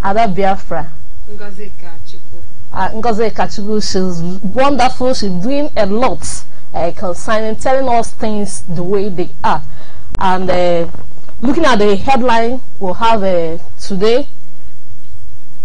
Ada Biafra. Ngozi Kachugu, she's wonderful. She's doing a lot concerning telling us things the way they are. And looking at the headline we'll have today,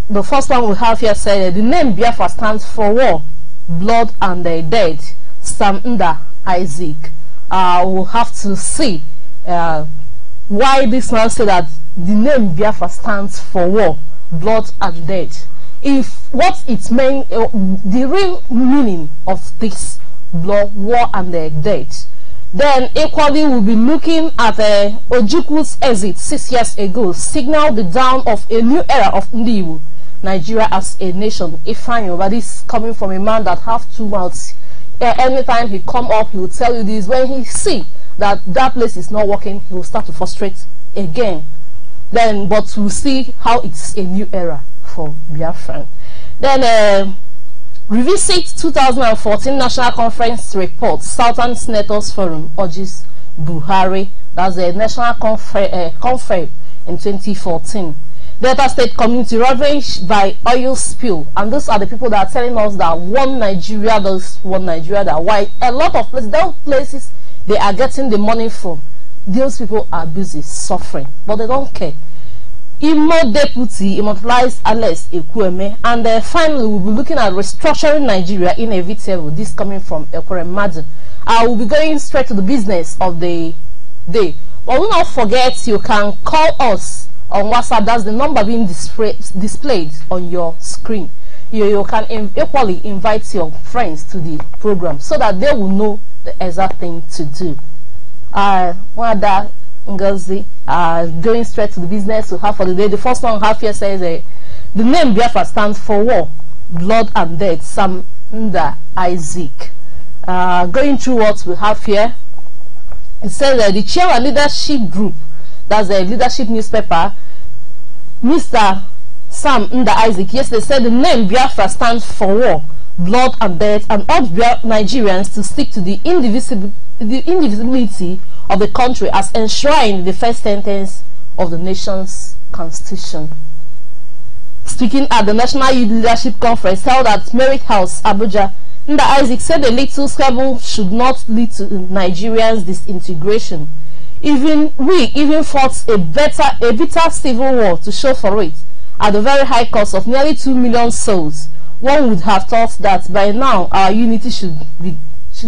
the first one we have here said the name Biafra stands for war, blood and dead. Sam Nda Isaac. We'll have to see why this man said that the name Biafra stands for war, blood and death. If what it means, the real meaning of this blood, war and death. Then equally we'll be looking at Ojukwu's exit 6 years ago signaled the dawn of a new era of Ndiwu, Nigeria as a nation. Ifeanyi, but this coming from a man that have 2 mouths. Anytime he come up, he will tell you this. When he see that place is not working, he will start to frustrate again. Then, but we'll see how it's a new era for Biafra. Then, revisit 2014 National Conference report. Southern Senators Forum urges Buhari. That's a national conference in 2014. Delta State community ravaged by oil spill, and those are the people that are telling us that one Nigeria, those one Nigeria, that why a lot of places, those places they are getting the money from, those people are busy suffering, but they don't care. Imo deputy immortalized Alex Ekwueme, and finally we'll be looking at restructuring Nigeria inevitable. This coming from Ekwere Madden. I will be going straight to the business of the day. But do not forget, you can call us on WhatsApp. That's the number being displayed on your screen. You can equally invite your friends to the program so that they will know the exact thing to do. Wada Ngozi, going straight to the business we have for the day. The first one we have here says the name Biafra stands for war, blood and death. Sam Nda Isaac. Going through what we have here, it says the chair leadership group, that's a leadership newspaper, Mr. Sam Nda Isaac, yes, they said the name Biafra stands for war, blood and death, and urge Nigerians to stick to the indivisibility of the country as enshrined in the first sentence of the nation's constitution. Speaking at the National Youth Leadership Conference held at Merit House, Abuja, Nda Isaac said the little squabble should not lead to Nigerians' disintegration. We even fought a bitter civil war to show for it at the very high cost of nearly 2 million souls. One would have thought that by now our unity should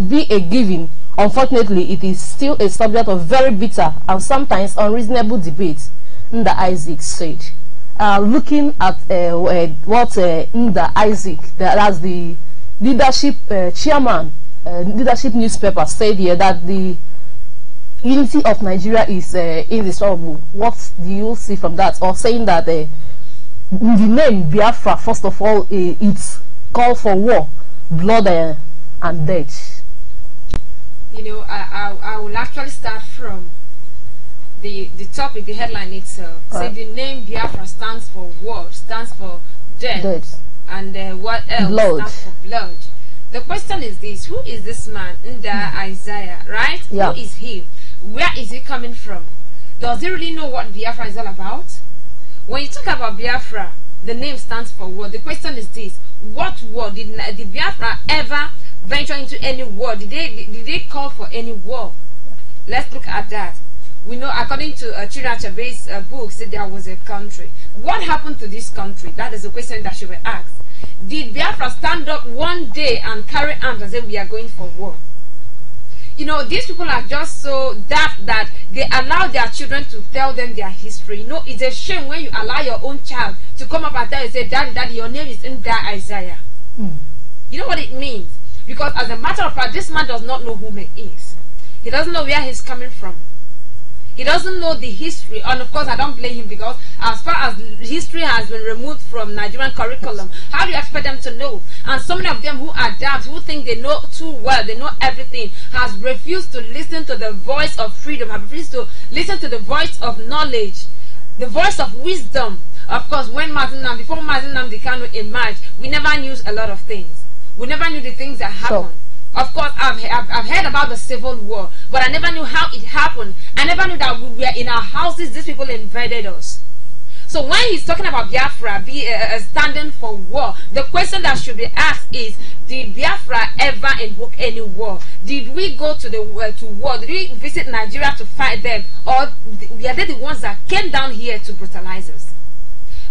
be a given. Unfortunately, it is still a subject of very bitter and sometimes unreasonable debate, Nda Isaac said. Looking at what Nda Isaac, that's the leadership chairman, leadership newspaper, said here, that the unity of Nigeria is indescribable. What do you see from that? Or saying that the name Biafra, first of all, it's called for war, blood and death. You know, I will actually start from the topic, the headline itself. Say the name Biafra stands for war, stands for death. And what else? Blood. Stands for blood. The question is this: who is this man, Nda Isaiah? Right? Yeah. Who is he? Where is he coming from? Does he really know what Biafra is all about? When you talk about Biafra, the name stands for war. The question is this: what war did Biafra ever venture into? Any war? Did they call for any war? Let's look at that. We know, according to Chira Achabe's book, said there was a country. What happened to this country? That is a question that should be asked. Did Biafra stand up one day and carry arms and say we are going for war? You know, these people are just so daft that they allow their children to tell them their history. You know, it's a shame when you allow your own child to come up and tell you, say, Daddy, your name is Nda Isaiah. You know what it means? Because as a matter of fact, this man does not know who he is. He doesn't know where he's coming from. He doesn't know the history, and of course I don't blame him, because as far as history has been removed from Nigerian curriculum, how do you expect them to know? And so many of them who are daft, who think they know too well, they know everything, has refused to listen to the voice of freedom, have refused to listen to the voice of knowledge, the voice of wisdom. Of course, before Mazi Nnamdi Kanu emerged, we never knew a lot of things. We never knew the things that happened. Of course, I've heard about the Civil War, but I never knew how it happened. I never knew that we were in our houses, these people invaded us. So when he's talking about Biafra standing for war, the question that should be asked is, did Biafra ever invoke any war? Did we go to the to war? Did we visit Nigeria to fight them? Or were they the ones that came down here to brutalize us?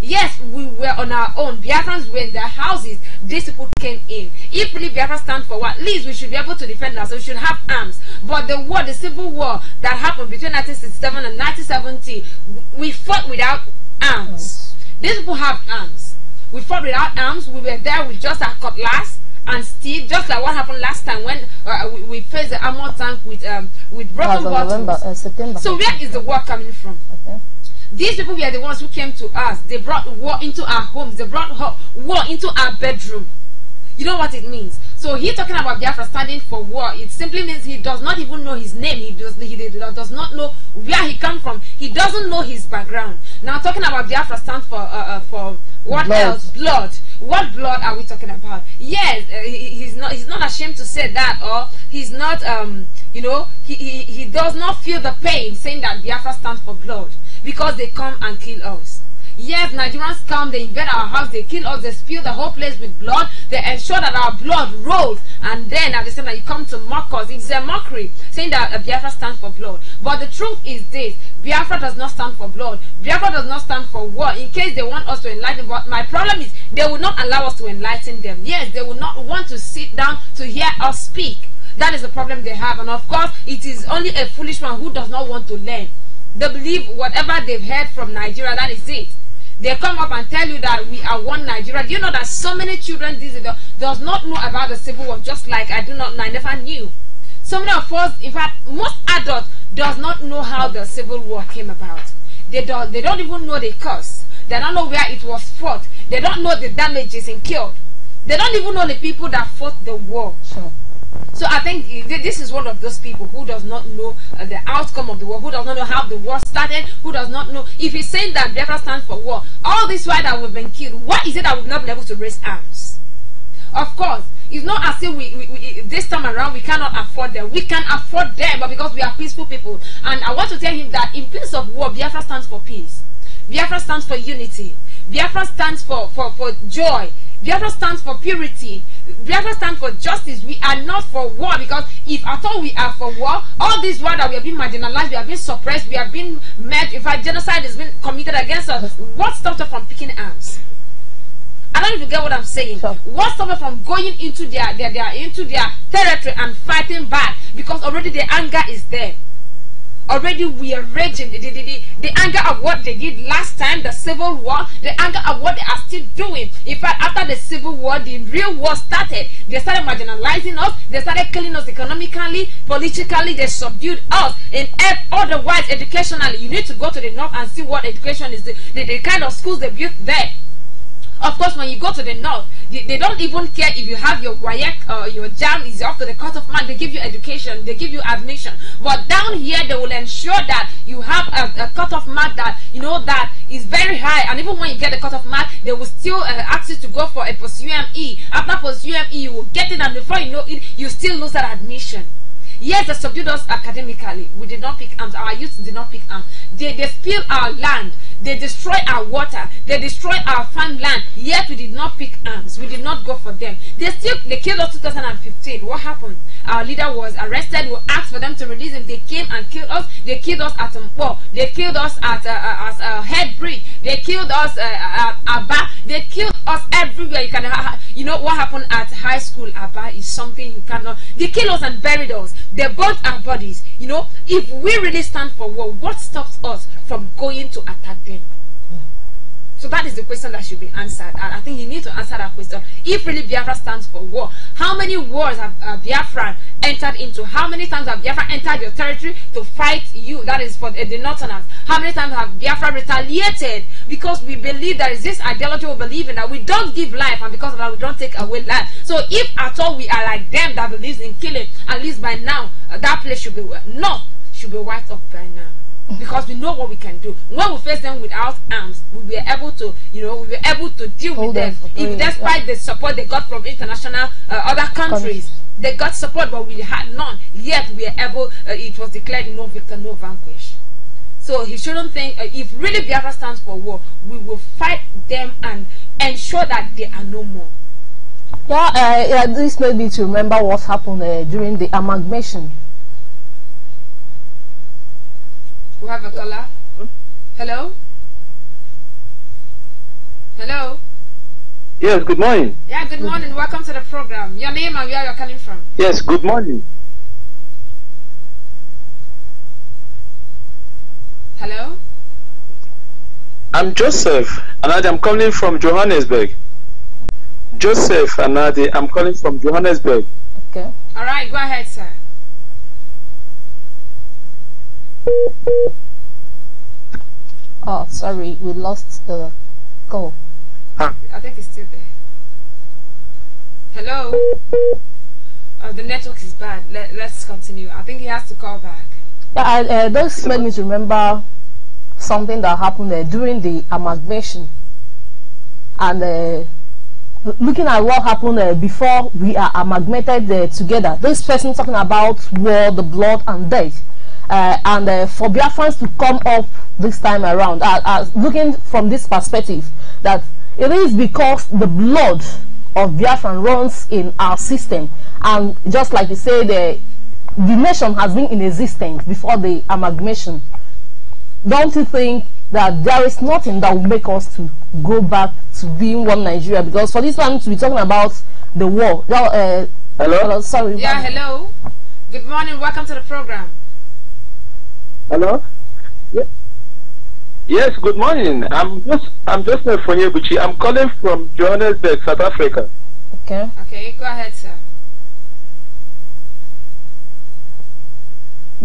Yes, we were on our own. Biafrans were in their houses. These people came in. If really Biafra stands for war, at least we should be able to defend ourselves. We should have arms. But the war, the civil war that happened between 1967 and 1970, we fought without arms. These people have arms. We fought without arms. We were there with just our cutlass and steel, just like what happened last time when we faced the armored tank with broken bottles. So where is the war coming from? Okay. These people were the ones who came to us. They brought war into our homes. They brought war into our bedroom. You know what it means? So he talking about Biafra standing for war. It simply means he does not even know his name. He does not know where he come from. He doesn't know his background. Now talking about Biafra stands for what blood. Else? Blood. What blood are we talking about? Yes, he's not ashamed to say that, or he's not you know, he does not feel the pain saying that Biafra stands for blood, because they come and kill us. Yes, Nigerians come, they invade our house, they kill us, they spill the whole place with blood, they ensure that our blood rolls, and then at the same time you come to mock us. It's a mockery, saying that Biafra stands for blood. But the truth is this: Biafra does not stand for blood. Biafra does not stand for war, in case they want us to enlighten. But my problem is, they will not allow us to enlighten them. Yes, they will not want to sit down to hear us speak. That is the problem they have. And of course, it is only a foolish man who does not want to learn. They believe whatever they've heard from Nigeria, that is it. They come up and tell you that we are one Nigeria. Do you know that so many children does not know about the Civil War, just like I never knew. So many of us, in fact, most adults does not know how the Civil War came about. They don't even know the cause. They don't know where it was fought. They don't know the damages and killed. They don't even know the people that fought the war. Sure. So I think this is one of those people who does not know the outcome of the war, who does not know how the war started, who does not know. If he's saying that Biafra stands for war, all this while that we've been killed, why is it that we've not been able to raise arms? Of course, it's not as if we this time around we cannot afford them. We can afford them, but because we are peaceful people. And I want to tell him that in place of war, Biafra stands for peace. Biafra stands for unity. Biafra stands for joy. Biafra stands for purity. Biafra stands for justice. We are not for war, because if at all we are for war, all this war that we have been marginalized, we have been suppressed, we have been mad, in fact genocide has been committed against us, what stopped us from picking arms? I don't even get what I'm saying. Sure. What stopped us from going into their territory and fighting back? Because already the anger is there. Already we are raging. The anger of what they did last time, the Civil War, the anger of what they are still doing. In fact, after the Civil War, the real war started. They started marginalizing us. They started killing us economically, politically. They subdued us. And otherwise, educationally, you need to go to the north and see what education is, the kind of schools they built there. Of course, when you go to the north, they don't even care if you have your WAEC or your JAM is up to the cutoff mark. They give you education, they give you admission. But down here, they will ensure that you have a cutoff mark that, you know, that is very high. And even when you get the cutoff mark, they will still ask you to go for a post-UME. After post-UME, you will get it, and before you know it, you still lose that admission. Yes, they subdued us academically. We did not pick arms. Our youth did not pick arms. They spill our land. They destroy our water. They destroy our farmland. Yet we did not pick arms. We did not go for them. They killed us 2015. What happened? Our leader was arrested. We asked for them to release him. They came and killed us. They killed us at Mpo. They killed us at Head Bridge. They killed us at Aba. They killed us everywhere. You know what happened at high school? Aba is something you cannot. They killed us and buried us. They burnt our bodies. You know, if we really stand for war, what stops us from going to attack them? So that is the question that should be answered. And I think you need to answer that question. If really Biafra stands for war, how many wars have Biafra entered into? How many times have Biafra entered your territory to fight you? That is for the Northerners. How many times have Biafra retaliated? Because we believe there is this ideology we believe in, that we don't give life, and because of that we don't take away life. So if at all we are like them that believes in killing, at least by now that place should be wiped off by now. Because we know what we can do. When we face them without arms, we were able to, deal with them. If despite the support they got from international other countries, they got support, but we had none. Yet we were able. It was declared no victor, no vanquish. So he shouldn't think if really Biafra stands for war, we will fight them and ensure that they are no more. Yeah, this made me to remember what happened during the amalgamation. We have a caller. Hello? Hello? Yes, good morning. Yeah, good morning. Welcome to the program. Your name and where you're calling from? Yes, good morning. Hello? I'm Joseph Anadi. I'm calling from Johannesburg. Joseph Anadi. I'm calling from Johannesburg. Okay. All right, go ahead, sir. Oh, sorry, we lost the call. I think it's still there. Hello? The network is bad. Let's continue. I think he has to call back. Yeah, this made me to remember something that happened during the amalgamation. And looking at what happened before we are amalgamated together. This person talking about war, the blood and death. And for Biafrans to come up this time around, looking from this perspective, that it is because the blood of Biafran runs in our system, and just like you say, the nation has been in existence before the amalgamation. Don't you think that there is nothing that will make us to go back to being one Nigeria? Because for this one to be talking about the war. Hello? Sorry. Yeah, hello. Good morning. Welcome to the program. Hello? Yes, good morning. I'm just Fonyebuchi. I'm calling from Johannesburg, South Africa. Okay. Okay, go ahead, sir.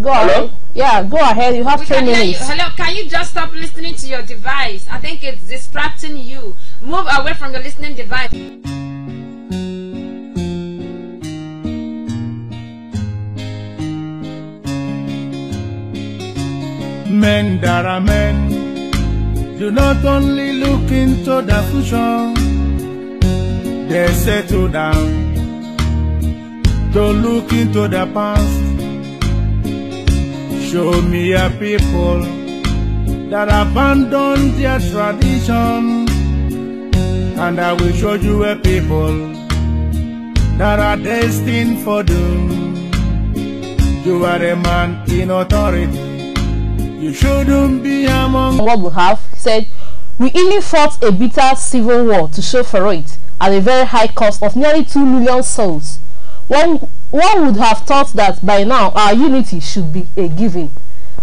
Go ahead. Yeah, go ahead. You have 3 minutes. Hello, can you just stop listening to your device? I think it's distracting you. Move away from your listening device. Men that are men do not only look into the future, they settle down to look into the past. Show me a people that abandon their tradition, and I will show you a people that are destined for doom. You are a man in authority. You shouldn't be among what we have said. We even fought a bitter civil war to show for it at a very high cost of nearly 2 million souls. One would have thought that by now our unity should be a given.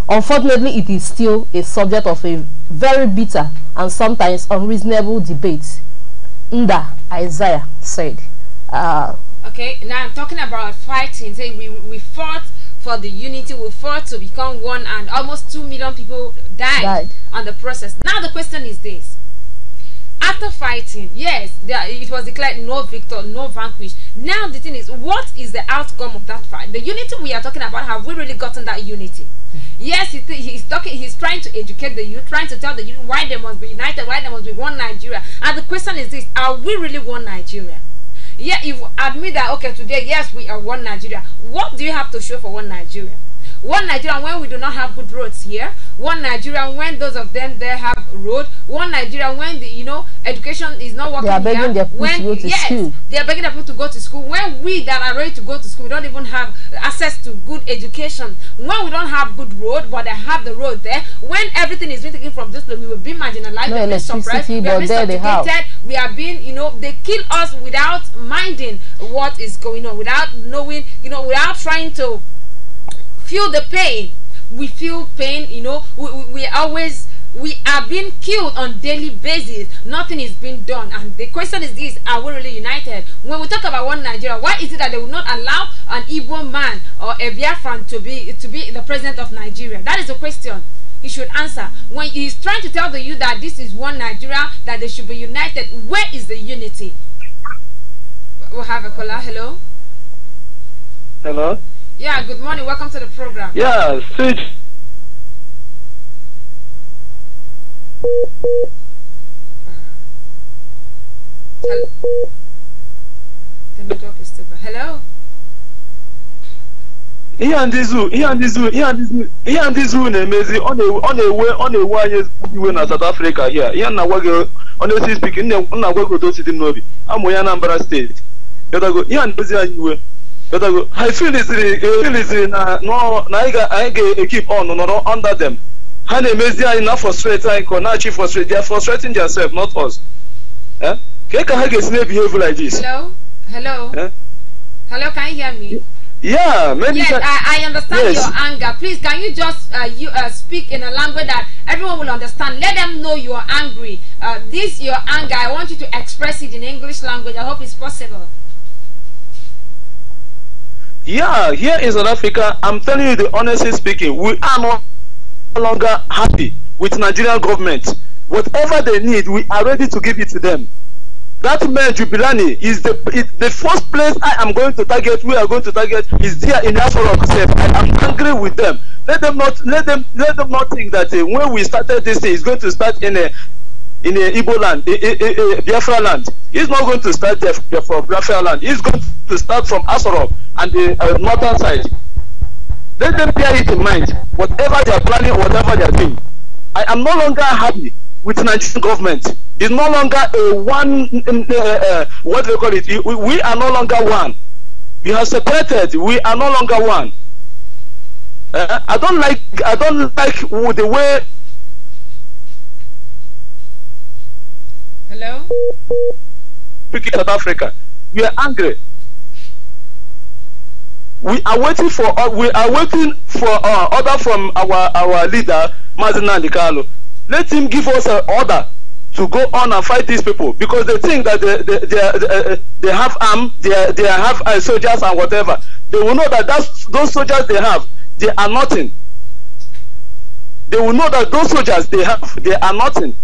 Unfortunately, it is still a subject of a very bitter and sometimes unreasonable debate. Nda Isaiah said. Okay, now I'm talking about fighting. Say we fought for the unity, we fought to become one, and almost 2 million people died on the process. Now the question is this: after fighting, yes, it was declared no victor, no vanquish. Now the thing is, what is the outcome of that fight? The unity we are talking about, have we really gotten that unity? Yes, he's trying to educate the youth, trying to tell the youth why they must be united, why they must be one Nigeria. And the question is this: are we really one Nigeria? Yeah, if you admit that, okay, today, yes, we are one Nigeria, what do you have to show for one Nigeria? One Nigeria when we do not have good roads here. One Nigeria when those of them there have road. One Nigeria when the education is not working. They are begging their people to go to school. They are begging their people to go to school. When we that are ready to go to school, we don't even have access to good education. When we don't have good road, but they have the road there. When everything is being taken from this place, we will be marginalized. No electricity, but there they have. We are being, they kill us without minding what is going on, without knowing, without trying to feel the pain. We feel pain, we are being killed on daily basis. Nothing is being done, and the question is this: are we really united? When we talk about one Nigeria, why is it that they will not allow an Igbo man or a Biafran to be the president of Nigeria? That is the question he should answer. When he is trying to tell the youth that this is one Nigeria, that they should be united, where is the unity? We'll have a caller. Hello. Hello. Yeah, good morning. Welcome to the program. Yeah, switch. The network is still bad. Hello. Here and this na-emezi ọ na-ewe anyị iwe na South Africa here. Ihe na-agwa honestly speaking, na-agwa gị otu dị n'obi. Amụ ya Anambra State. Yotago, ihe na-emezi anyị iwe. Yotago, I feel is na anyị ga-keep on nọrọ under them. Ha na-emezi anyị na frustrate anyị ka na achieve frustrate. They are frustrating themselves, not us. Eh? Ka ha ga-esi behave like this. Hello. Eh? Hello, can you hear me? Yeah, maybe. Yes, I understand your anger. Please, can you just speak in a language that everyone will understand? Let them know you are angry. This your anger. I want you to express it in English language. I hope it's possible. Yeah, here in South Africa, I'm telling you the honestly speaking, we are no longer happy with Nigerian government. Whatever they need, we are ready to give it to them. That man Jubilani is the first place I am going to target. We are going to target is there in Biafra itself. I am angry with them. Let them not think that when we started this thing, it's going to start in a Igbo land, Biafra land. It's not going to start there from Biafra land. It's going to start from Asorok and the northern side. Let them bear it in mind. Whatever they are planning, whatever they are doing, I am no longer happy with the Nigerian government. It's no longer a one. What do they call it? We are no longer one. We have separated. We are no longer one. I don't like the way. Hello. Speaking South Africa, we are angry. We are waiting for order from our leader Mazi Nnamdi Kanu. Let him give us an order to go on and fight these people, because they think that they have arms, they have soldiers and whatever. They will know that those soldiers they have, they are nothing. They will know that those soldiers they have, they are nothing.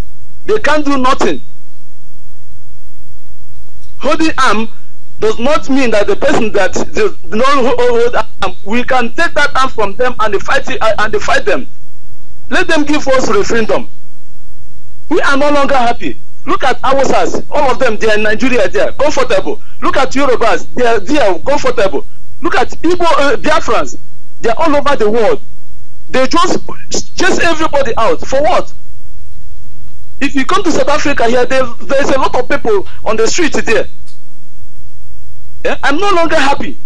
They can't do nothing. Holding arm does not mean that the person that does not hold arm, we can take that arm from them and fight them. Let them give us referendum. We are no longer happy. Look at Hausas, all of them, they are in Nigeria, they are comfortable. Look at Yorubas, they are comfortable. Look at Igbo Biafrans, they are all over the world. They just chase everybody out. For what? If you come to South Africa here, there's a lot of people on the street there. Yeah? I'm no longer happy.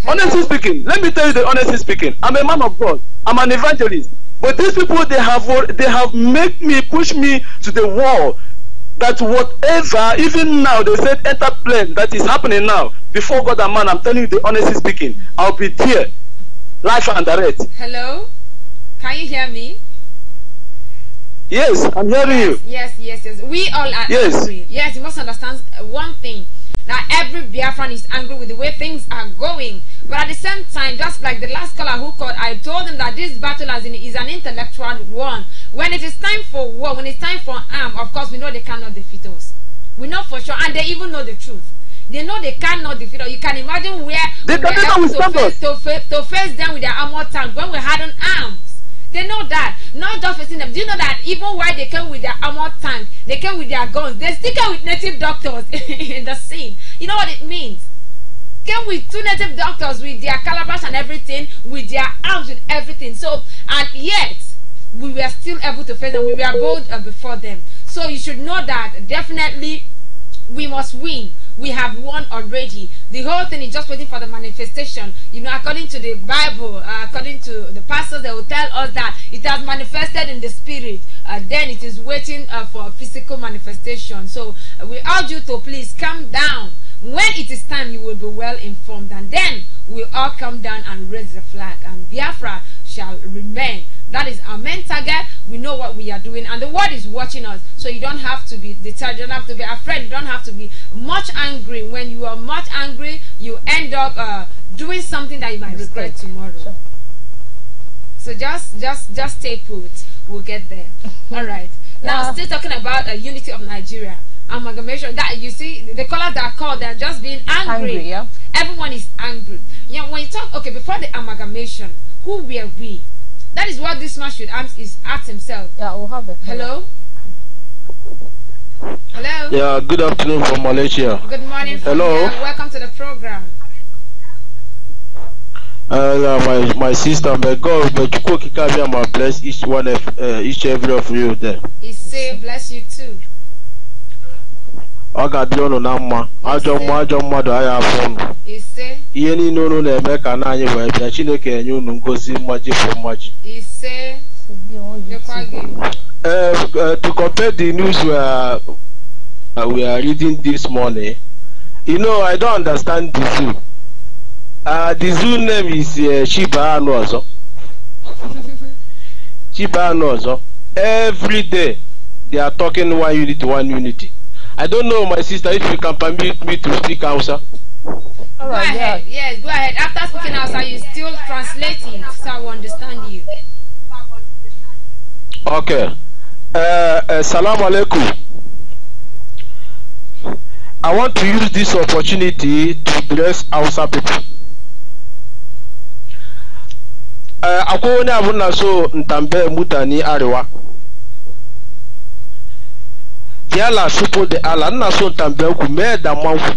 Honestly speaking, let me tell you the honestly speaking, I'm a man of God. I'm an evangelist. But these people, they have pushed me to the wall. That whatever, even now, they said enter plane that is happening now. Before God and man, I'm telling you the honestly speaking, I'll be there, life and direct. Hello, can you hear me? Yes, I'm hearing you. Yes. We all are angry. Yes, you must understand one thing. Now every Biafran is angry with the way things are going. But at the same time, just like the last caller who called, I told them that this battle is an intellectual one. When it is time for war, when it's time for arm, of course we know they cannot defeat us. We know for sure, and they even know the truth. They know they cannot defeat us. You can imagine where we were able to face them with their armor tank when we had an arms. They know that. Not just facing them. Do you know that even while they came with their armor tank, they came with their guns, they still came with native doctors in the scene. You know what it means? Came with 2 native doctors with their calabash and everything, with their arms, with everything. So, and yet, we were still able to face them. We were bold before them. So you should know that definitely we must win. We have won already. The whole thing is just waiting for the manifestation. You know, according to the Bible, according to the pastors, they will tell us that it has manifested in the spirit. Then it is waiting for a physical manifestation. So we urge you to please calm down. When it is time, you will be well informed, and then we'll all come down and raise the flag, and Biafra shall remain. That is our main target. We know what we are doing, and the world is watching us. So you don't have to be deterred, you don't have to be afraid, you don't have to be much angry. When you are much angry, you end up doing something that you might regret tomorrow. Sure. So just stay put. We'll get there. All right. Now, still talking about unity of Nigeria. Amalgamation. That you see, the callers that are called, they're just being angry. Yeah. Everyone is angry. Yeah. When you talk, okay, before the amalgamation, who were we? That is what this man should ask himself. Yeah, we'll have it. Hello? Hello? Yeah, good afternoon from Malaysia. Good morning from Hello. Welcome to the program. my sister. May God, may you bless each one of each every of you there. He say, bless you too. I got you on Nama. I don't mother. I have He say, Yeni no make an annual web. Chineke and you no go see much for much. He say, to compare the news we are reading this morning, you know, I don't understand the zoo. The zoo name is Shiba Anozo. Shiba Anozo. Every day they are talking one unity. I don't know, my sister, if you can permit me to speak Hausa. Go ahead. Yes, go ahead. After speaking Hausa, you still translating so I will understand you. Okay. Salam alaikum. I want to use this opportunity to bless Hausa people. Akwai wani abun na so in tambaye mutane arewa. Yala supo da Allah, ina so in tambaye ku me da manku.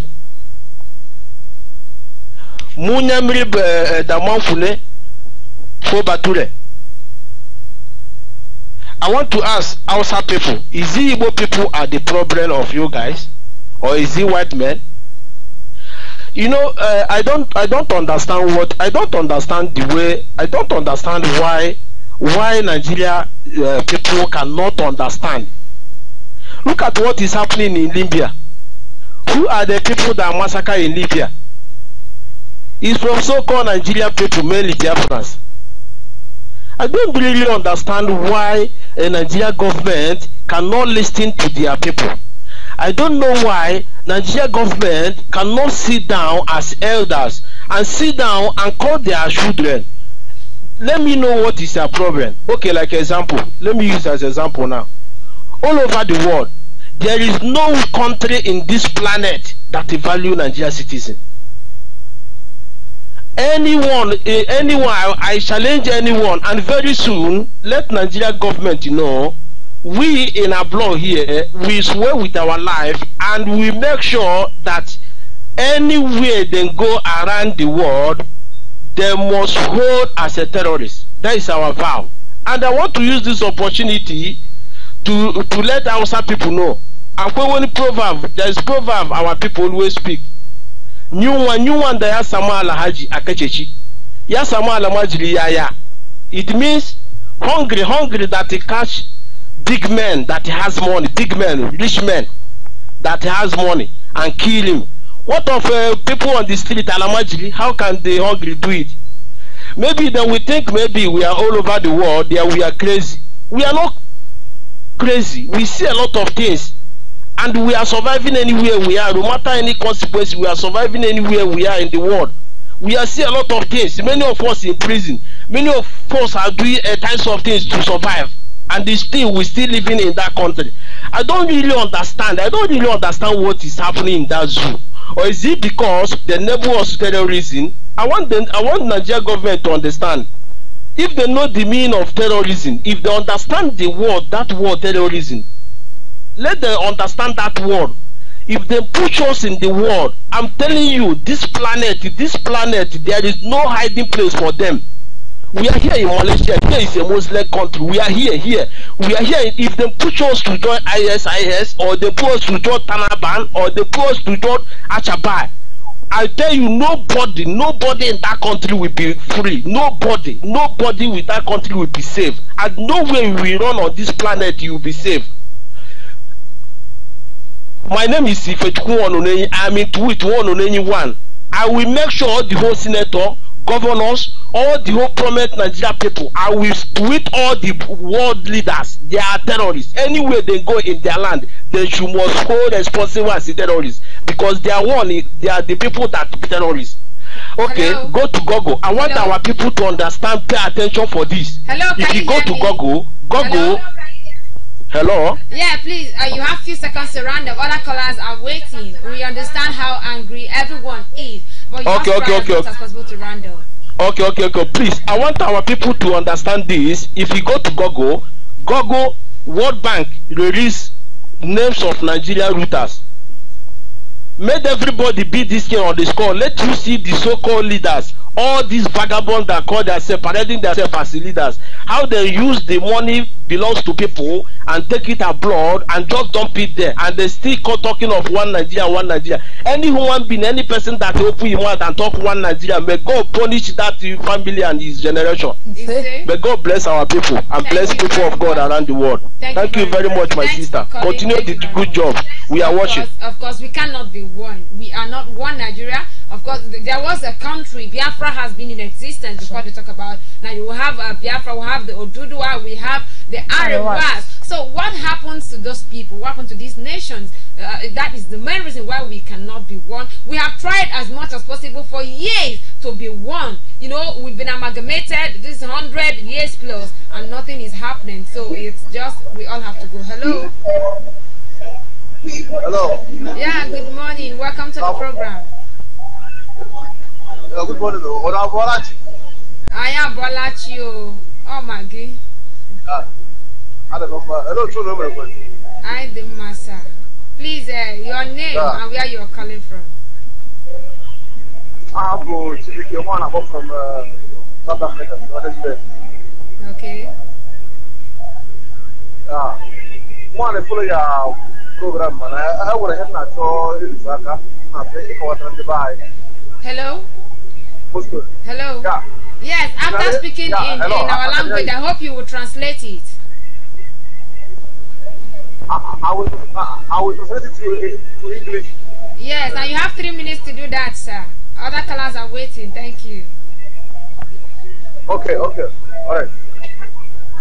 Mu nyamiri da manku ne ko bature. I want to ask Hausa people, is it Igbo people are the problem of you guys? Or is it white men? You know, I don't understand why Nigeria people cannot understand. Look at what is happening in Libya. Who are the people that massacre in Libya? It's from so-called Nigerian people, mainly Biafrans. I don't really understand why a Nigerian government cannot listen to their people. I don't know why Nigeria government cannot sit down as elders and sit down and call their children. Let me know what is their problem. Okay, like example. Let me use as example now. All over the world, there is no country in this planet that value Nigeria citizen. Anyone, I challenge anyone, and very soon, let Nigeria government know, we in our blog here, we swear with our life, and we make sure that anywhere they go around the world, they must hold as a terrorist. That is our vow. And I want to use this opportunity to let Hausa people know. And when proverb, there is proverb our people always speak. New one da ya samu alhaji akachechi. Ya samu alamajiri ya. It means hungry that he catch big men that has money, big men, rich men that has money and kill him. What of people on the street alamajiri? How can the hungry do it? Maybe then we think maybe we are all over the world, there we are crazy. We are not crazy. We see a lot of things. And we are surviving anywhere we are, no matter any consequence, we are surviving anywhere we are in the world. We are seeing a lot of things. Many of us in prison. Many of us are doing types of things to survive. And we're still living in that country. I don't really understand. What is happening in that zoo. Or is it because the neighbor was terrorism? I want Nigeria government to understand. If they know the meaning of terrorism, if they understand the word, that word terrorism, let them understand that word. If they push us in the world, I'm telling you, this planet, there is no hiding place for them. We are here in Malaysia. Here is a Muslim country. We are here. We are here. If they push us to join ISIS, or they push us to join Taliban, or they push us to join Al-Shabaab, I tell you, nobody in that country will be free. Nobody with that country will be safe. And nowhere we run on this planet you will be safe. My name is Ifechukwu. I'm into it one. I will make sure all the whole senator, governors, all the whole prominent Nigeria people, I will tweet all the world leaders. They are terrorists. Anywhere they go in their land, they should must hold responsible as terrorists, because they are the people that are terrorists. Okay, hello? Go to Google. I want our people to understand, pay attention for this. Hello, if you go to Google. Hello? Yeah, please. You have few seconds to round up. Other callers are waiting. We understand how angry everyone is. But you as much as possible to round up. Okay. Please, I want our people to understand this. If you go to Google, World Bank release names of Nigeria routers. Made everybody be this here on this call. Let you see the so-called leaders all these vagabonds that call themselves parading themselves as leaders, how they use the money belongs to people and take it abroad and just dump it there, and they still talking of one Nigeria, one Nigeria. Any human being, any person that open his mouth and talk one Nigeria, may God punish that family and his generation. May God bless our people and bless people of God around the world. Thank you very much, my sister. Continue the good job. We are watching. Of course, we cannot be one. We are not one Nigeria. Of course, there was a country, Biafra has been in existence before they talk about. Now you have Biafra, we have the Oduduwa, we have the Arewas. So what happens to those people? What happens to these nations? That is the main reason why we cannot be one. We have tried as much as possible for years to be one. You know, we've been amalgamated this 100 years plus, and nothing is happening. So it's just, we all have to go. Hello. Hello. Yeah, good morning. Welcome to the program. Good morning. I am Bolachi. Oh my God. I don't know. Hello, I the Massa. Please, your name and where you are calling from. I'm from South Africa. Okay. One to follow your program, and I would have not told you Hello. Hello. Yeah. Yes, after speaking in our language, I hope you will translate it. I will translate it to English. Yes, and you have 3 minutes to do that, sir. Other callers are waiting. Thank you. Okay. All right.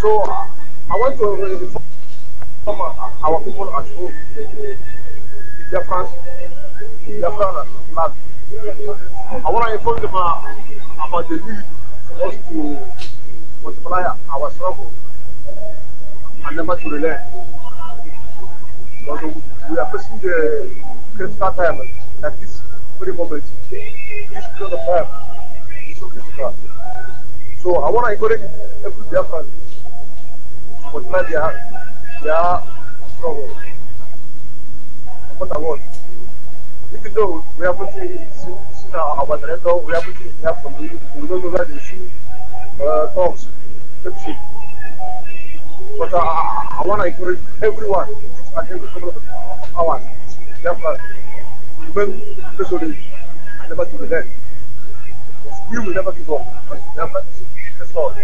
So I want to inform our people at home, the Biafran. I want to inform them about the need for us to multiply our struggle and never to relent. Because we are facing the critical time at this very moment. This period of time is so critical. So I want to encourage every Biafran to multiply their struggle. What I want. Even though we haven't seen our director, we haven't heard from you, we don't know where they see talks, friendship. But I want to encourage everyone and every couple of hours, therefore, remain resolute and never to relent. Because we will never give up, but never the sword.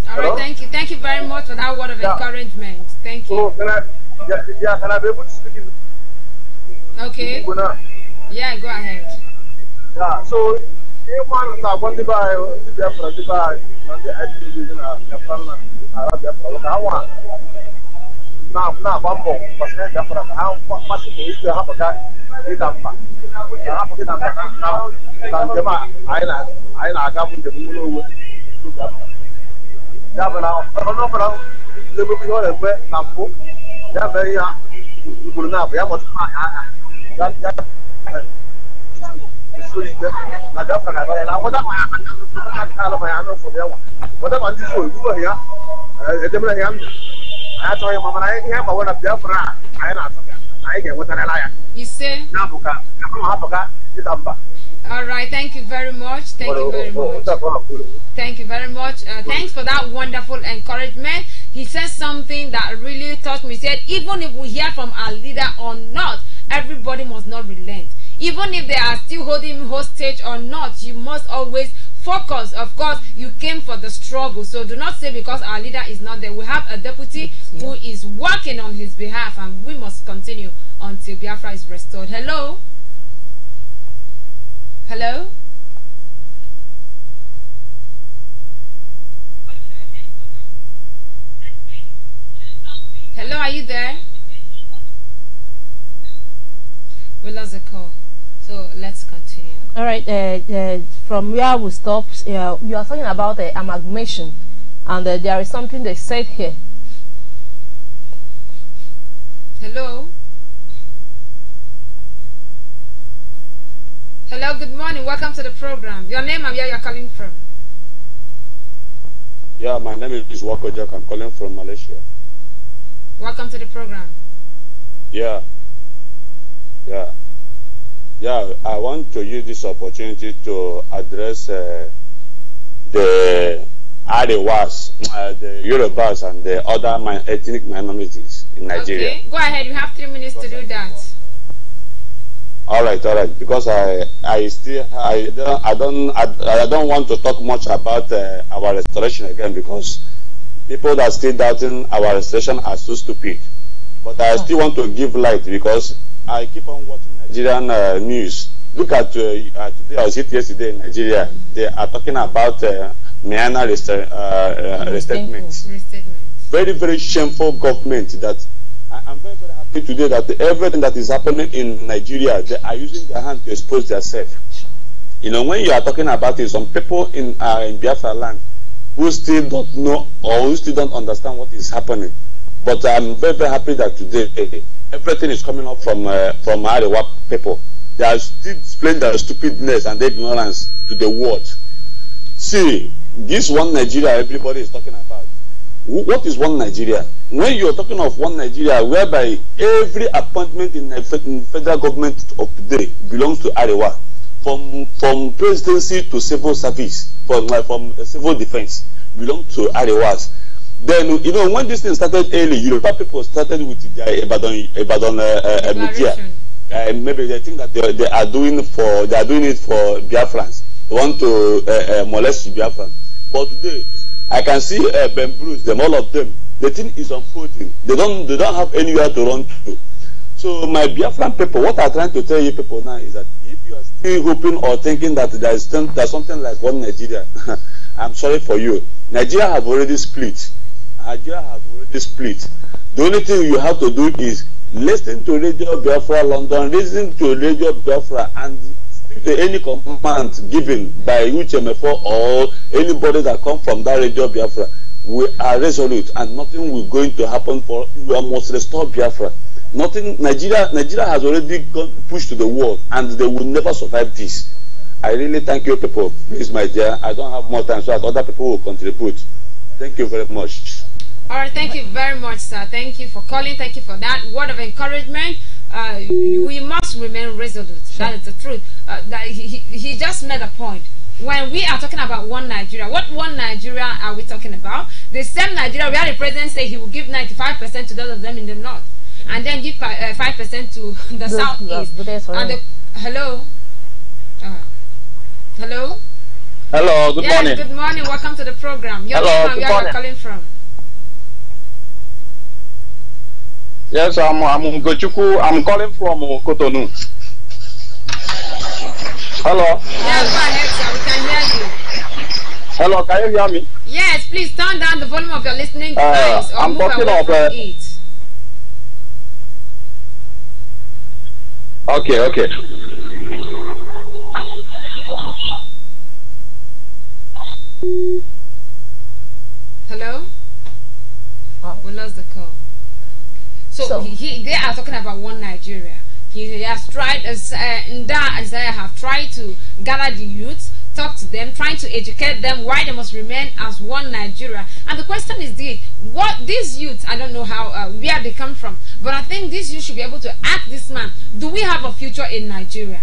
All right, thank you. Thank you very much for that word of encouragement. Thank you. So, can I be able to speak in? Okay. Yeah, go ahead. Yeah, so anyone that want to buy the Biafra, to buy the ideas in Biafra, I want now, Bambo, but then Biafra, how much is to have a guy in Dampa? I have to get now, I got with the Mulu to Biafra. Yeah, but now, I don't know, but they will be all a wet Nampo. Yeah, very young. You will not be able to that is really good. I don't know what I'm for the one. What I'm doing for here, I told him, I have one of Biafra. I get what I like. You say? Nabuka, all right, thank you very much. Thank you very much. Thank you very much. Thanks for that wonderful encouragement. He says something that really touched me. He said, even if we hear from our leader or not, everybody must not relent. Even if they are still holding him hostage or not, you must always focus. Of course, you came for the struggle. So do not say because our leader is not there. We have a deputy who is working on his behalf, and we must continue until Biafra is restored. Hello? Hello? Hello, are you there? We lost the call. So let's continue. All right, from where we stopped, you are talking about amalgamation, and there is something they said here. Hello? Hello, good morning. Welcome to the program. Your name and where you are calling from? Yeah, my name is Wako Jack. I'm calling from Malaysia. Welcome to the program. Yeah. Yeah, I want to use this opportunity to address the Arewas, the Yorubas, and the other ethnic minorities in Nigeria. Okay, go ahead. You have 3 minutes to do that. All right. Because I don't want to talk much about our restoration again, because people that are still doubting our restoration are so stupid. But I still want to give light, because I keep on watching Nigerian news. Look at today, I was hit yesterday in Nigeria. They are talking about Miana restatements. Very, very shameful government. That I'm very, very happy today that everything that is happening in Nigeria, they are using their hand to expose themselves. You know, when you are talking about it, some people in Biafra land who still don't know or who still don't understand what is happening. But I'm very, very happy that today everything is coming up from Arewa people. They are still displaying their stupidness and their ignorance to the world. See, this one Nigeria everybody is talking about. What is one Nigeria? When you are talking of one Nigeria, whereby every appointment in the federal government of today belongs to Arewa, from presidency to civil service, from civil defense, belong to Arewas. Then, you know, when this thing started early, Yoruba people started with their Ibadan media. Maybe they think that they are doing it for Biafrans. They want to molest Biafrans. But today, I can see Ben Bruce, them, all of them. The thing is unfolding. They don't have anywhere to run to. So my Biafran people, what I'm trying to tell you people now is that if you are still hoping or thinking that there's something like one Nigeria, I'm sorry for you. Nigeria have already split. The only thing you have to do is listen to Radio Biafra London, listen to Radio Biafra, and stick to any command given by UTMF4 or anybody that comes from that Radio Biafra. We are resolute, and nothing will going to happen. For you must restore Biafra. Nothing. Nigeria has already pushed to the wall, and they will never survive this. I really thank you people. Please, my dear, I don't have more time, so that other people will contribute. Thank you very much. All right, thank you very much, sir. Thank you for calling. Thank you for that word of encouragement. We must remain resolute. That is the truth. That he just made a point. When we are talking about one Nigeria, what one Nigeria are we talking about? The same Nigeria where the president said he will give 95% to those of them in the north, and then give 5% to the southeast. And hello? Hello? Hello, good morning. Good morning. Welcome to the program. Your name and where you're calling from? Yes, I'm Ngochukwu. I'm calling from Cotonou. Hello. Yes, go ahead, sir. We can hear you. Hello, can you hear me? Yes, please turn down the volume of your listening device or I'm move away from it. Okay. Hello? We lost the call. So they are talking about one Nigeria. He has tried, Isaiah have tried to gather the youth, talk to them, trying to educate them why they must remain as one Nigeria. And the question is this: what these youth, I don't know how where they come from, but I think these youth should be able to ask this man: do we have a future in Nigeria?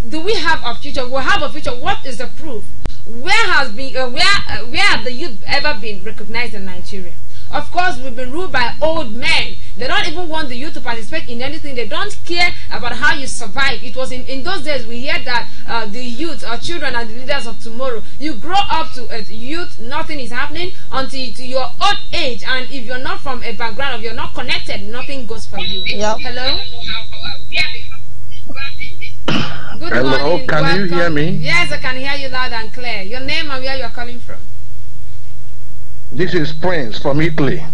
Do we have a future? We have a future. What is the proof? Where have the youth ever been recognized in Nigeria? Of course, we've been ruled by old men. They don't even want the youth to participate in anything. They don't care about how you survive. It was in those days we hear that the youth or children are the leaders of tomorrow. You grow up to youth, nothing is happening until to your old age. And if you're not from a background, if you're not connected, nothing goes for you. Yep. Hello? Good Hello, morning. can Welcome. you hear me? Yes, I can hear you loud and clear. Your name and where you're calling from? This is Prince from Italy.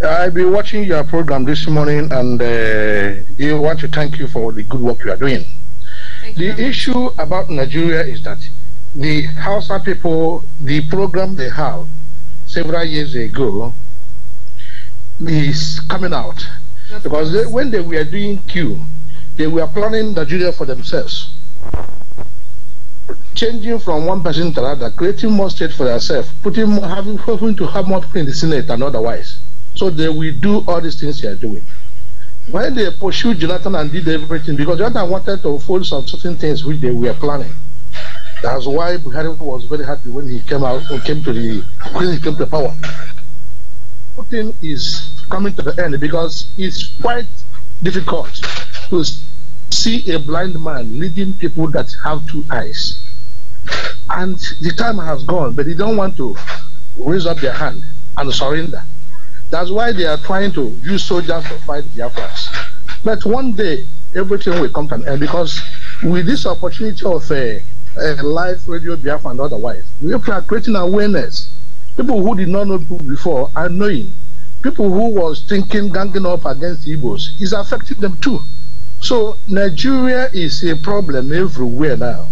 I've been watching your program this morning, and I want to thank you for the good work you are doing. The issue about Nigeria is that the Hausa people, the program they have several years ago is coming out. Because when they were doing Q, they were planning Nigeria for themselves. Changing from one person to another, creating more state for themselves, having to have more people in the Senate and otherwise. So they will do all these things they are doing. when they pursued Jonathan and did everything, because Jonathan wanted to fold some certain things which they were planning. That's why Buhari was very happy when he came out, when he came to power. Everything is coming to the end because it's quite difficult to see a blind man leading people that have two eyes. And the time has gone, but they don't want to raise up their hand and surrender. That's why they are trying to use soldiers to fight Biafras. But one day, everything will come to an end, because with this opportunity of live radio Biafra and otherwise, we are creating awareness. People who did not know people before are knowing. People who was thinking, ganging up against the Igbos, is affecting them too. So Nigeria is a problem everywhere now.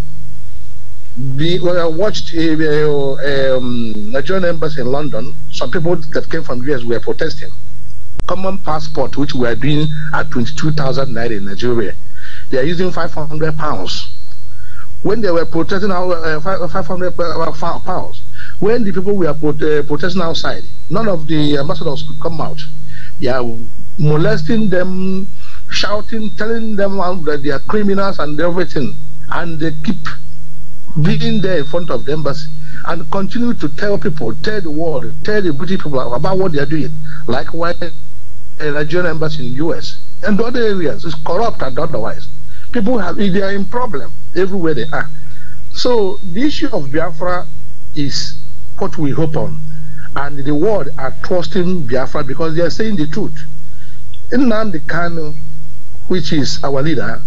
When I watched Nigerian embassy in London, some people that came from US were protesting. Common passport, which we are doing at 22,000 naira in Nigeria, they are using £500. When they were protesting, 500 pounds. When the people were protesting outside, none of the ambassadors could come out. They are molesting them, shouting, telling them that they are criminals and everything, and they keep being there in front of the embassy and continue to tell people, tell the world, tell the British people about what they are doing. Likewise, a Nigerian embassy in the US and other areas is corrupt and otherwise. People they are in problem everywhere they are. So the issue of Biafra is what we hope on, and the world are trusting Biafra because they are saying the truth. Nnamdi Kanu, which is our leader,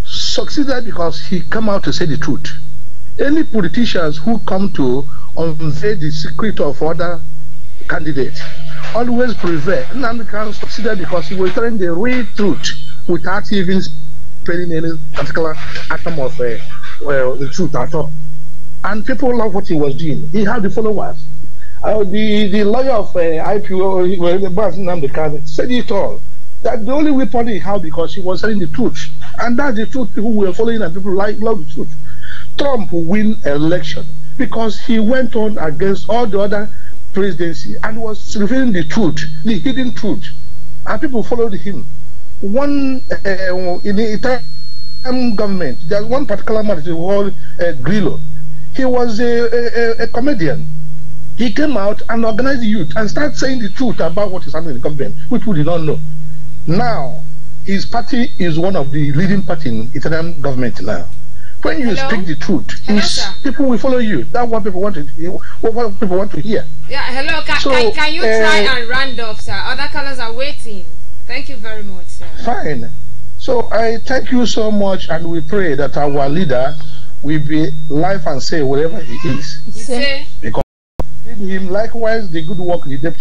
succeeded because he came out to say the truth. Any politicians who come to unveil the secret of other candidates always prevail. Nnamdi Kanu succeeded because he was telling the real truth without even spreading any particular atom of the truth at all. And people love what he was doing. He had the followers. The lawyer of IPO, Nnamdi Kanu, said it all. That the only weapon he had because he was telling the truth. And that's the truth people were following and people love the truth. Trump will win election because he went on against all the other presidency and was revealing the truth, the hidden truth, and people followed him. One in the Italian government, there's one particular man called Grillo. He was a comedian. He came out and organized the youth and started saying the truth about what is happening in the government, which we did not know. Now, his party is one of the leading parties in Italian government now. When you speak the truth, people will follow you. That's what people want to hear. What people want to hear. Yeah, hello. Can you try and round up, sir? Other callers are waiting. Thank you very much, sir. Fine. So I thank you so much, and we pray that our leader will be live and say whatever he is. Because him likewise the good work the deputy